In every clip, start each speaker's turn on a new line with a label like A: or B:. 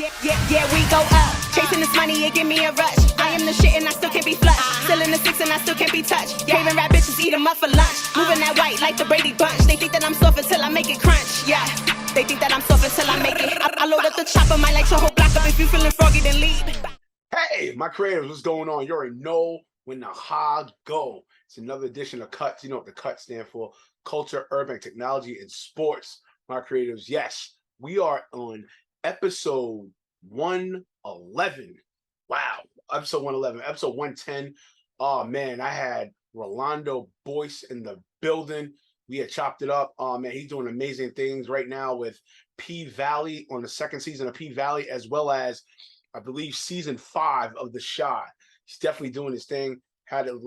A: Yeah, we go up. Chasing this money, it give me a rush. I am the shit and I still can't be flushed. Still in the six and I still can't be touched. Craving rap bitches, eat them up for lunch. Moving that white like the Brady Bunch. They think that I'm soft until I make it crunch. Yeah, they think that I'm soft until I make it. I load up the chopper, might light your whole block up. If you feeling froggy, then leave.
B: Hey, my creators, what's going on? You already know when the hog go. It's another edition of Cuts. You know what the Cuts stand for: culture, urban technology, and sports. My creators, yes, we are on episode 111. Wow, episode 111, episode 110. Oh man, I had Rolando Boyce in the building. We had chopped it up. Oh man, he's doing amazing things right now with P Valley on the second season of P Valley, as well as I believe season 5 of The Shot. He's definitely doing his thing. Had a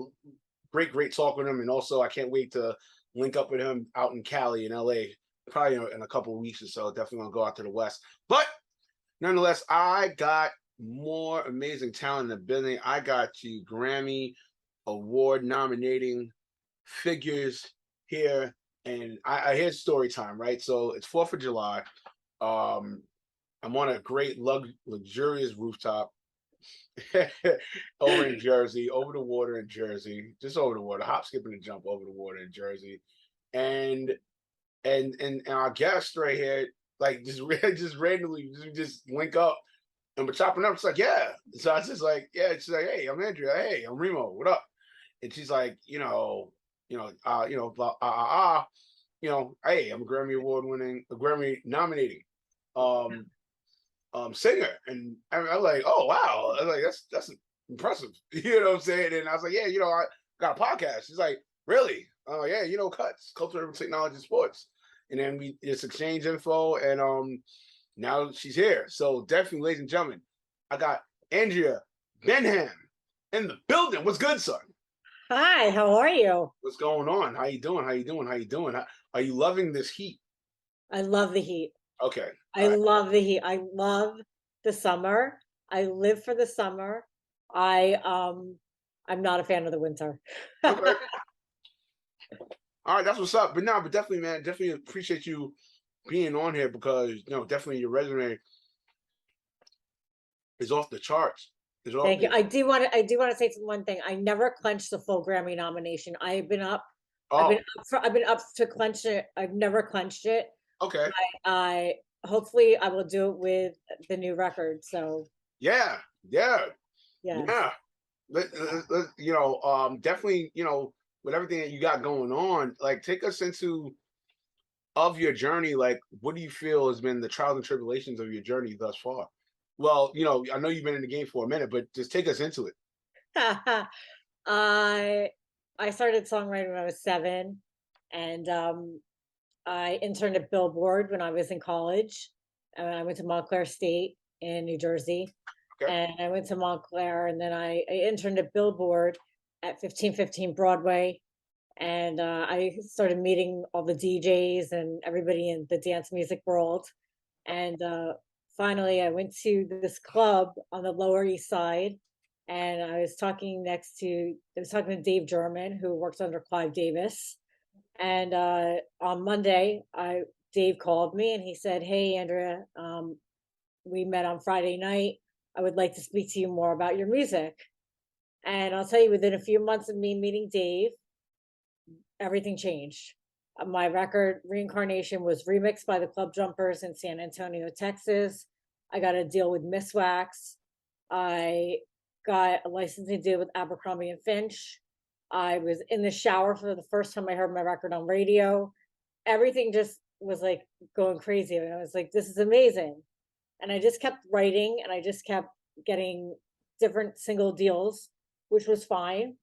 B: great talk with him, and also I can't wait to link up with him out in Cali in LA, probably in a couple of weeks or so. Definitely gonna go out to the West. But nonetheless, I got more amazing talent in the building. I got you Grammy Award nominating figures here, and I here's story time, right? So it's 4th of July. I'm on a great luxurious rooftop over in Jersey, over the water in Jersey, just over the water, hop, skip, and a jump over the water in Jersey, and our guest right here, like just randomly just link up and we're chopping up. It's like, yeah. So I was just like, yeah. She's like, hey, I'm Andrea. Hey, I'm Remo. What up? And she's like, hey, I'm a Grammy Award winning, a Grammy nominating singer. And I'm like, oh wow. I was like, that's impressive. You know what I'm saying? And I was like, yeah, I got a podcast. She's like, really? Oh yeah, Cuts, culture, urban technology, sports. And then we just exchange info, and now she's here. So definitely, ladies and gentlemen, I got Andrea Benham in the building. What's good, son?
C: Hi, how are you?
B: What's going on? How you doing? Are you loving this heat?
C: I love the heat.
B: Okay.
C: I love the heat. I love the summer. I live for the summer. I'm not a fan of the winter.
B: Okay. All right, that's what's up. But definitely, man, definitely appreciate you being on here because definitely your resume is off the charts.
C: Thank you. I do want to say one thing. I never clenched the full Grammy nomination. I've been up to clench it. I've never clenched it.
B: Okay.
C: I hopefully I will do it with the new record. So
B: yeah. Definitely, with everything that you got going on, like take us into of your journey. Like, what do you feel has been the trials and tribulations of your journey thus far? Well, I know you've been in the game for a minute, but just take us into it.
C: I started songwriting when I was 7, and I interned at Billboard when I was in college. And I went to Montclair State in New Jersey. Okay. And I went to Montclair, and then I interned at Billboard at 1515 Broadway. And I started meeting all the DJs and everybody in the dance music world. And finally, I went to this club on the Lower East Side, and I was talking to Dave German, who works under Clive Davis. And on Monday, Dave called me and he said, "Hey, Andrea, we met on Friday night. I would like to speak to you more about your music." And I'll tell you, within a few months of me meeting Dave, everything changed. My record, Reincarnation, was remixed by the Club Jumpers in San Antonio, Texas. I got a deal with Miss Wax. I got a licensing deal with Abercrombie and Finch. I was in the shower for the first time I heard my record on radio. Everything just was like going crazy. And I was like, this is amazing. And I just kept writing, and I just kept getting different single deals, which was fine.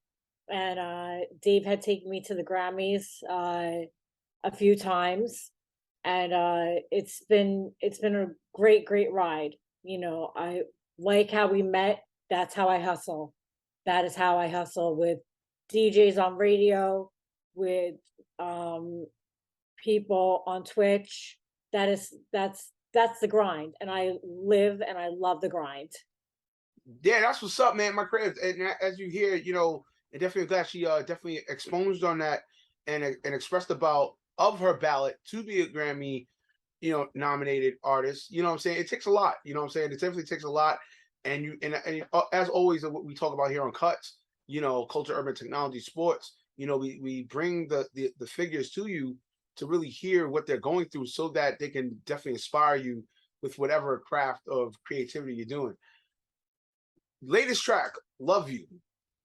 C: And Dave had taken me to the Grammys a few times, and it's been a great ride. I like how we met. That's how I hustle. That is how I hustle, with DJs on radio, with people on Twitch. That's the grind, and I live and I love the grind.
B: Yeah, that's what's up, man. My credit, and as you hear, and definitely glad she definitely expunged on that and expressed about of her ballot to be a Grammy nominated artists. You know what I'm saying? It takes a lot. You know what I'm saying? It definitely takes a lot. And as always, what we talk about here on Cuts, culture, urban technology, sports. We bring the figures to you to really hear what they're going through, so that they can definitely inspire you with whatever craft of creativity you're doing. Latest track, "Love You,"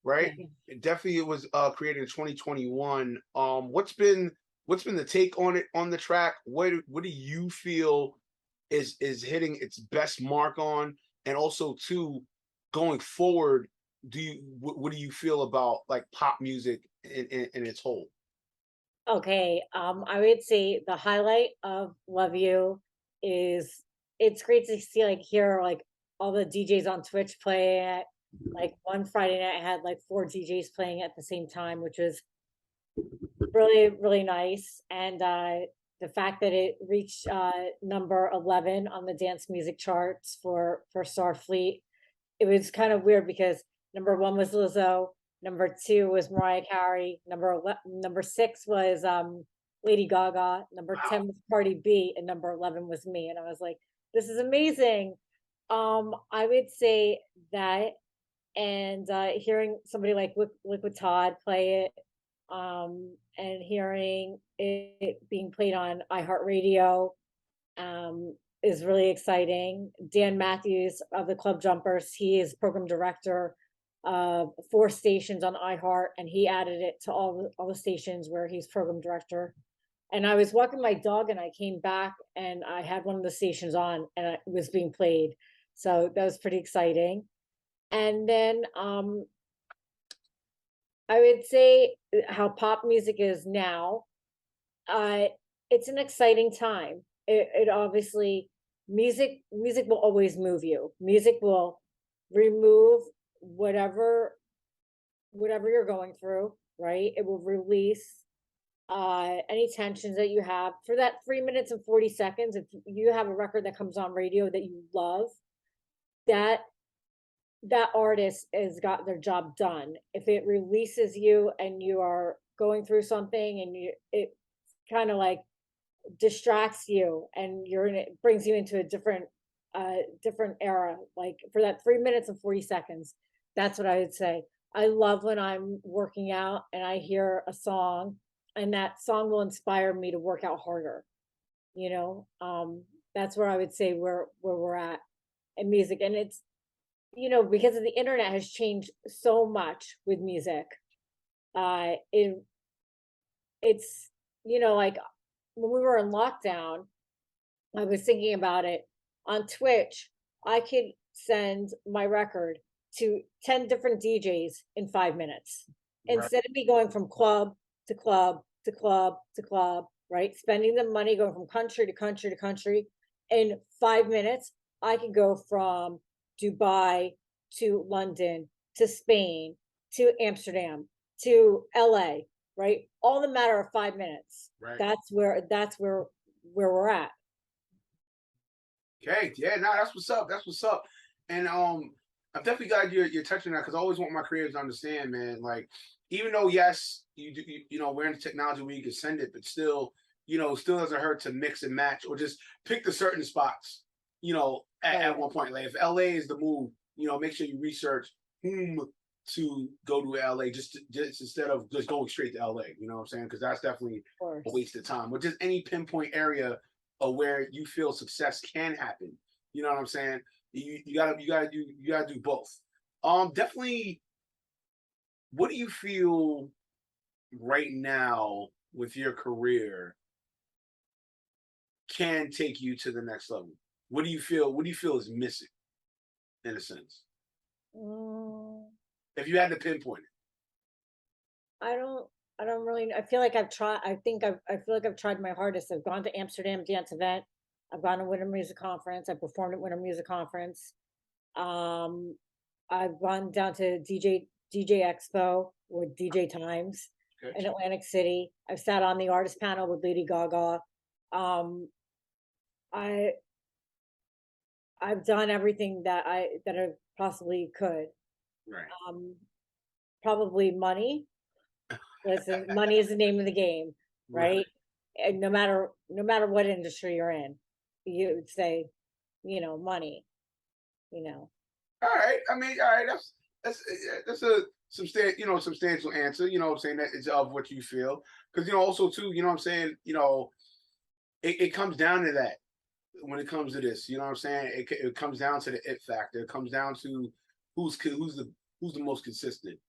B: right?
C: Yeah.
B: It was created in 2021. What's been the take on it, on the track? What do you feel is hitting its best mark on? And also, too, going forward, what do you feel about like pop music in its whole?
C: Okay, I would say the highlight of Love You is it's great to see like hear like all the DJs on Twitch play it. Like one Friday night I had like four DJs playing at the same time, which was really, really nice. And the fact that it reached number 11 on the dance music charts for Starfleet, it was kind of weird because number one was Lizzo, number two was Mariah Carey, number six was Lady Gaga, number
B: Wow.
C: 10 was Cardi B, and number 11 was me. And I was like, this is amazing. I would say that, and hearing somebody like Liquid Todd play it, and hearing it being played on iHeartRadio, is really exciting. Dan Matthews of the Club Jumpers, he is program director of four stations on iHeart, and he added it to all the stations where he's program director. And I was walking my dog, and I came back, and I had one of the stations on, and it was being played. So that was pretty exciting. And then I would say how pop music is now. Uh, it's an exciting time. It obviously music will always move you. Music will remove whatever you're going through, right? It will release any tensions that you have for that 3 minutes and 40 seconds. If you have a record that comes on radio that you love, that that artist has got their job done. If it releases you and you are going through something and it kind of like distracts you and it brings you into a different era, like for that 3 minutes and 40 seconds, that's what I would say. I love when I'm working out and I hear a song and that song will inspire me to work out harder, you know. That's where I would say where we're at in music. And it's, because of the internet has changed so much with music. It's, like when we were in lockdown, I was thinking about it on Twitch. I could send my record to 10 different DJs in 5 minutes
B: Right.
C: instead of me going from club to club to club to club, right? Spending the money going from country to country to country. In 5 minutes, I could go from Dubai to London to Spain to Amsterdam to LA, right? All in a matter of 5 minutes.
B: Right.
C: That's where we're at.
B: Okay, yeah, no, that's what's up. That's what's up. And I'm definitely glad you're touching that, because I always want my creators to understand, man. Like, even though yes, we're in the technology where you can send it, but still, still doesn't hurt to mix and match or just pick the certain spots. At one point, like if LA is the move, make sure you research whom to go to LA, just instead of just going straight to LA. You know what I'm saying? Because that's definitely a waste of time. Or just any pinpoint area of where you feel success can happen. You know what I'm saying? You gotta do both. Definitely. What do you feel right now with your career can take you to the next level? What do you feel? What do you feel is missing, in a sense,
C: Mm,
B: if you had to pinpoint it?
C: I don't. I don't really. I feel like I've tried. I feel like I've tried my hardest. I've gone to Amsterdam Dance Event. I've gone to Winter Music Conference. I performed at Winter Music Conference. Um, I've gone down to DJ Expo with DJ Times
B: Okay.
C: in Atlantic City. I've sat on the artist panel with Lady Gaga. Um, I I've done everything that I possibly could.
B: Right.
C: Um, Probably money. Listen, money is the name of the game,
B: Right.
C: right? And no matter what industry you're in. you would say, money, you know.
B: All right. I mean, all right. That's a substantial answer. You know what I'm saying? That it's of what you feel. Because also too, you know what I'm saying. It comes down to that when it comes to this. You know what I'm saying? It comes down to the it factor. It comes down to who's the most consistent,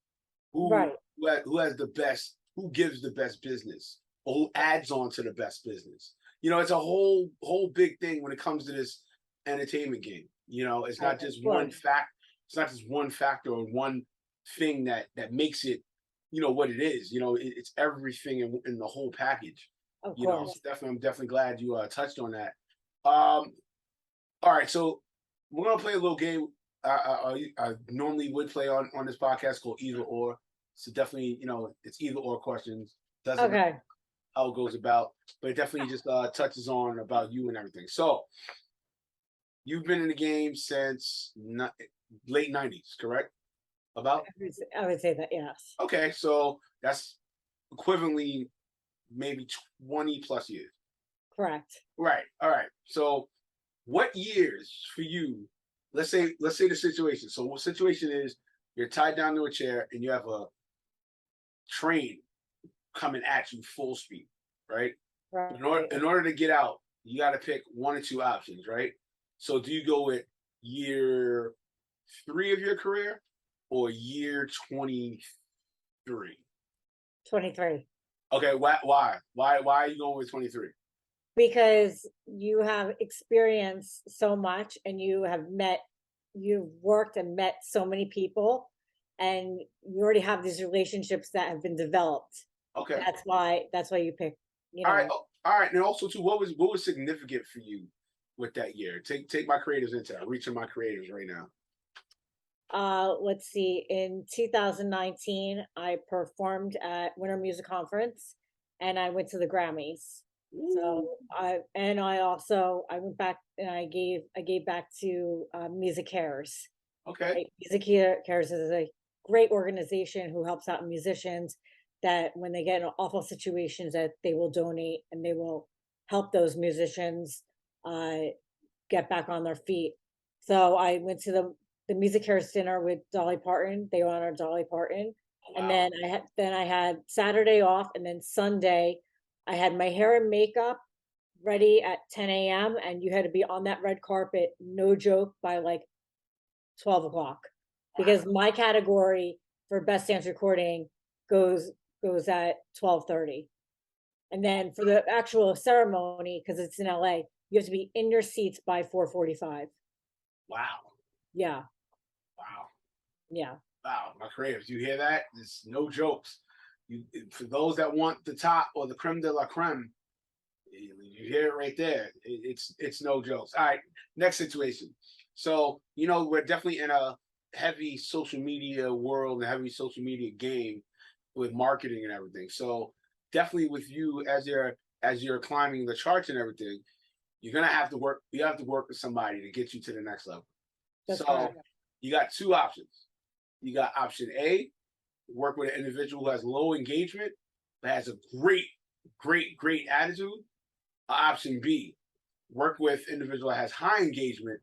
B: who
C: Right.
B: has the best, who gives the best business, or who adds on to the best business. It's a whole big thing when it comes to this entertainment game. It's
C: Right,
B: not
C: of
B: just one
C: course.
B: fact. It's not just one factor or one thing that makes it, what it is. It's everything in the whole package.
C: Of
B: So
C: course.
B: I'm definitely glad you touched on that. Um, all right, so we're gonna play a little game. I normally would play on this podcast called Either or. So definitely, it's either or questions. Doesn't
C: Okay.
B: how it goes about, but it definitely just touches on about you and everything. So you've been in the game since late '90s, correct? About
C: I would say that, yes.
B: okay, so that's equivalently maybe 20 plus years.
C: Correct.
B: Right. All right. So what years for you? Let's say the situation. So what situation is you're tied down to a chair and you have a train coming at you full speed, right?
C: Right.
B: In order to get out, you got to pick one or two options, right? So do you go with year 3 of your career or year 23?
C: 23.
B: Okay, why are you going with 23?
C: Because you have experienced so much and you've worked and met so many people, and you already have these relationships that have been developed.
B: Okay,
C: That's why you pick, you
B: all right,
C: know,
B: all right, and also too, what was significant for you with that year? Take my creatives into that. Reaching my creatives right now.
C: let's see, in 2019 I performed at Winter Music Conference and I went to the Grammys.
B: Ooh,
C: So I went back and I gave back to Music Cares.
B: okay.
C: Right? Cares is a great organization who helps out musicians that when they get in awful situations that they will donate and they will help those musicians uh, get back on their feet. So I went to the Music Cares dinner with Dolly Parton. They honored Dolly Parton,
B: Oh,
C: and
B: wow.
C: then I had Saturday off, and then Sunday I had my hair and makeup ready at 10 a.m. and you had to be on that red carpet, no joke, by like 12 o'clock, because my category for best dance recording goes goes at 12:30. And then for the actual ceremony, because it's in LA, you have to be in your seats by 4:45.
B: Wow.
C: Yeah,
B: Wow.
C: yeah.
B: Wow. My creatives, you hear that? It's no jokes. For those that want the top or the creme de la creme, you hear it right there. It's no jokes. All right, next situation. So we're definitely in a heavy social media world and heavy social media game with marketing and everything. So definitely with you as you're climbing the charts and everything, you're gonna have to work. You have to work with somebody to get you to the next level.
C: That's
B: So
C: correct.
B: you got two options. You got option A, work with an individual who has low engagement but has a great attitude. Option B, work with individual that has high engagement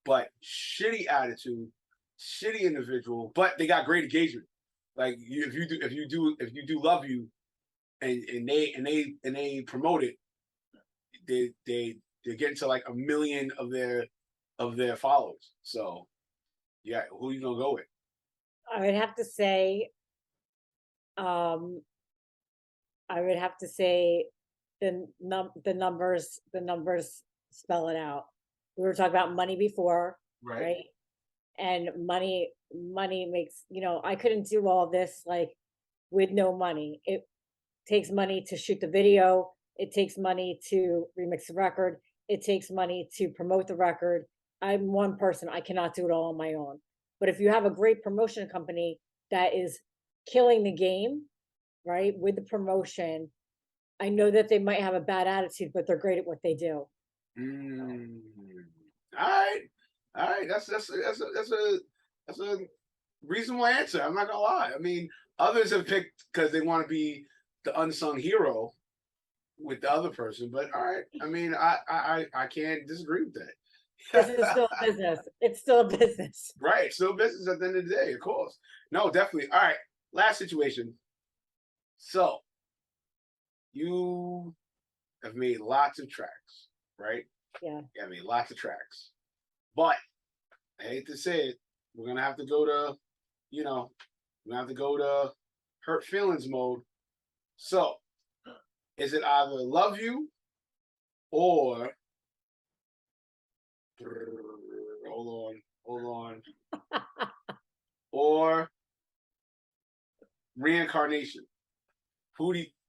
B: but shitty attitude, shitty individual, but they got great engagement. Like if you do love you and they promote it, they're getting to like 1 million of their followers. So yeah, who are you gonna go with?
C: I would have to say, um, I would have to say the numbers spell it out. We were talking about money before,
B: Right.
C: right? And money makes, I couldn't do all this like with no money. It takes money to shoot the video, it takes money to remix the record, it takes money to promote the record. I'm one person, I cannot do it all on my own. But if you have a great promotion company that is killing the game, right, with the promotion, I know that they might have a bad attitude, but they're great at what they do.
B: Mm. All right, all right. That's a reasonable answer. I'm not gonna lie. I mean, others have picked because they want to be the unsung hero, with the other person. But all right, I mean, I can't disagree with that.
C: This is still business. It's still business.
B: Right, still business at the end of the day, of course. No, definitely. All right, last situation. So you have made lots of tracks, right?
C: Yeah.
B: Yeah, I mean lots of tracks. But I hate to say it, we're gonna have to go to, you know, we're gonna have to go to hurt feelings mode. So is it either love you or hold on, or reincarnation?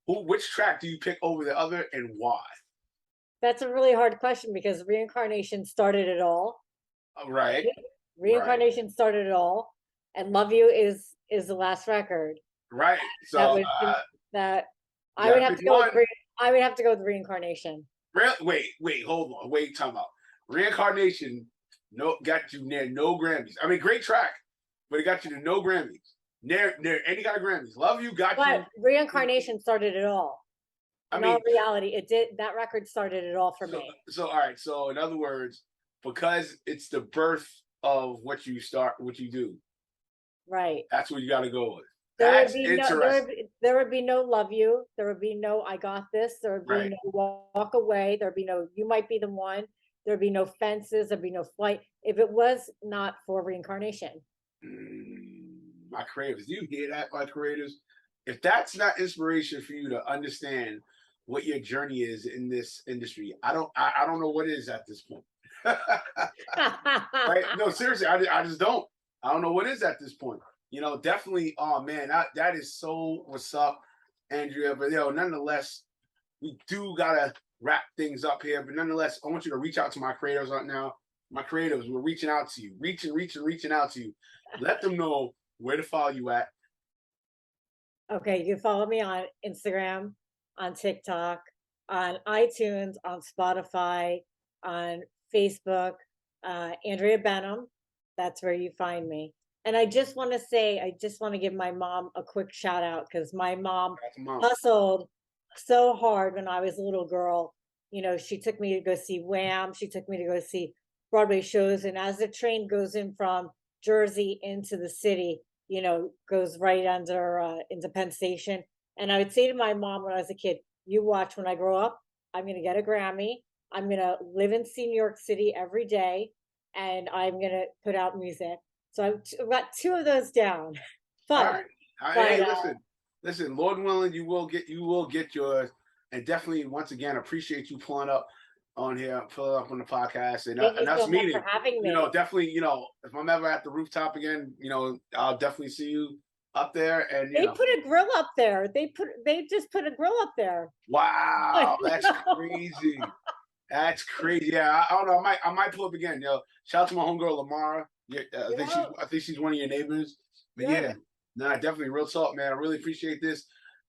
B: Which track do you pick over the other and why?
C: That's a really hard question because reincarnation started it all.
B: Right,
C: Reincarnation started it all, and Love You is the last record.
B: right.
C: That
B: So
C: was that
B: you
C: I would
B: gotta
C: have
B: pick
C: to go with
B: one.
C: I would have to go with reincarnation.
B: Wait, hold on, time out. Reincarnation, no, got you near no Grammys. I mean, great track, but it got you to no Grammys. Near any kind of Grammys. Love You got
C: But
B: you.
C: reincarnation started it all.
B: I
C: In
B: mean,
C: all reality, it did. That record started it all for
B: so,
C: me.
B: so all right. So in other words, because it's the birth of what you do.
C: Right.
B: That's what you got to go with.
C: There would
B: That's
C: be no
B: interesting.
C: there would be no Love You. There would be no I Got This. There would be
B: Right.
C: no Walk Away. There'd be no You Might Be the One. There'd be no Fences. There'd be no Flight if it was not for reincarnation.
B: My creators, do you hear that, my creators? If that's not inspiration for you to understand what your journey is in this industry, I don't know what is at this point. Right? No, seriously, I just don't. I don't know what is at this point. Definitely. Oh man, that is so what's up, Andrea. But nonetheless, we do gotta wrap things up here. But nonetheless, I want you to reach out to my creators right now. My creators, we're reaching out to you, reaching out to you. Let them know where to follow you at.
C: Okay, you can follow me on Instagram, on TikTok, on iTunes, on Spotify, on Facebook, Andrea Benham. That's where you find me. And I just want to say, I just want to give my mom a quick shout out because my mom hustled so hard when I was a little girl. She took me to go see Wham. She took me to go see Broadway shows. And as the train goes in from Jersey into the city, goes right under into Penn Station. And I would say to my mom when I was a kid, you watch when I grow up, I'm going to get a Grammy. I'm going to live and see New York City every day. And I'm going to put out music. So I've got two of those down.
B: But, all right. Hey, listen, Lord willing, you will get yours. And definitely, once again, appreciate you pulling up on here, pulling up on the podcast, and us meeting.
C: For having me.
B: Definitely, if I'm ever at the rooftop again, I'll definitely see you up there. And
C: they put a grill up there. They just put a grill up there.
B: Wow, that's crazy. That's crazy. Yeah, I don't know. I might pull up again. Shout out to my homegirl Lamara. Yeah, I think she's one of your neighbors. But yeah, definitely real talk, man. I really appreciate this,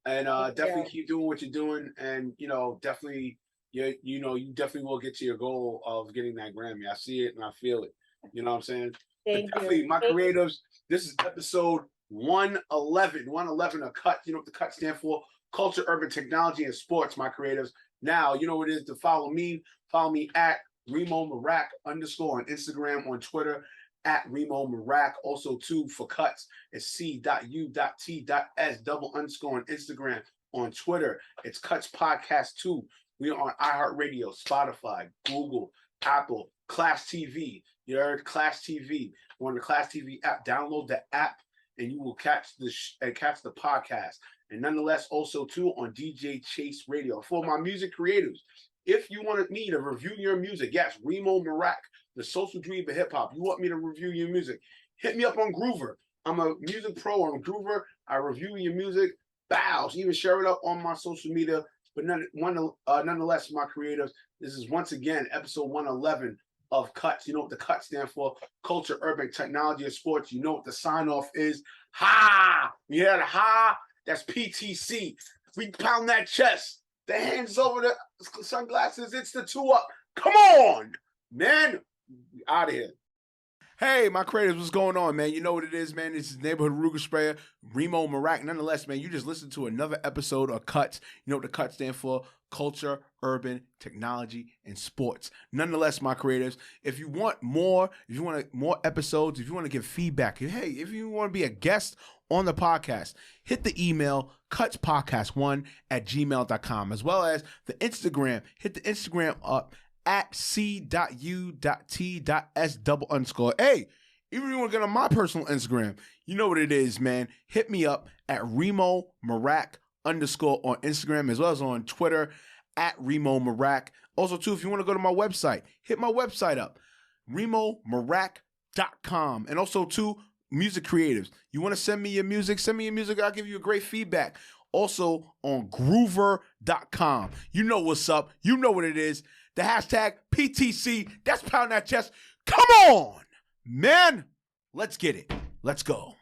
B: and definitely keep doing what you're doing, and definitely you definitely will get to your goal of getting that Grammy. I see it and I feel it. You know what I'm saying?
C: Thank you.
B: Definitely, my creatives. This is episode 111. 111 of CUT. You know what the CUT stand for? Culture, Urban Technology, and Sports. My creatives. Now you know what it is to follow me. Follow me at Remo Marak _ on Instagram, on Twitter at Remo Marak. Also too for cuts, it's C.U.T.S _ on Instagram, on Twitter. It's Cuts Podcast 2. We are on iHeartRadio, Spotify, Google, Apple, Class TV. You heard Class TV. We're on the Class TV app. Download the app, and you will catch the podcast. And nonetheless, also too on DJ Chase Radio. For my music creators, if you wanted me to review your music, yes, Remo Marak, the social dream of hip hop. You want me to review your music? Hit me up on Groover. I'm a music pro on Groover. I review your music. Bows. Even share it up on my social media. But nonetheless, my creatives, this is once again episode 111 of Cuts. You know what the Cuts stand for? Culture, Urban Technology, and Sports. You know what the sign off is? Ha! You hear the ha? That's PTC. We pound that chest. The hands over the sunglasses. It's the 2 up. Come on, man. Out of here. Hey, my creators, what's going on, man? You know what it is, man. This is Neighborhood Ruger Sprayer, Remo Marac. Nonetheless, man, you just listened to another episode of CUTS. You know what the CUTS stand for? Culture, Urban, Technology, and Sports. Nonetheless, my creators, if you want more, if you want more episodes, if you want to give feedback, hey, if you want to be a guest on the podcast, hit the email cutspodcast1@gmail.com, as well as the Instagram. Hit the Instagram up at C.U.T.S_. Hey, even if you want to get on my personal Instagram, you know what it is, man. Hit me up at Remo Marac_ on Instagram, as well as on Twitter at Remo Marac. Also, too, if you want to go to my website, hit my website up, RemoMarac.com. And also, too, music creatives. You want to send me your music? Send me your music. I'll give you a great feedback. Also on Groover.com. You know what's up. You know what it is. The hashtag PTC. That's pound that chest. Come on, man. Let's get it. Let's go.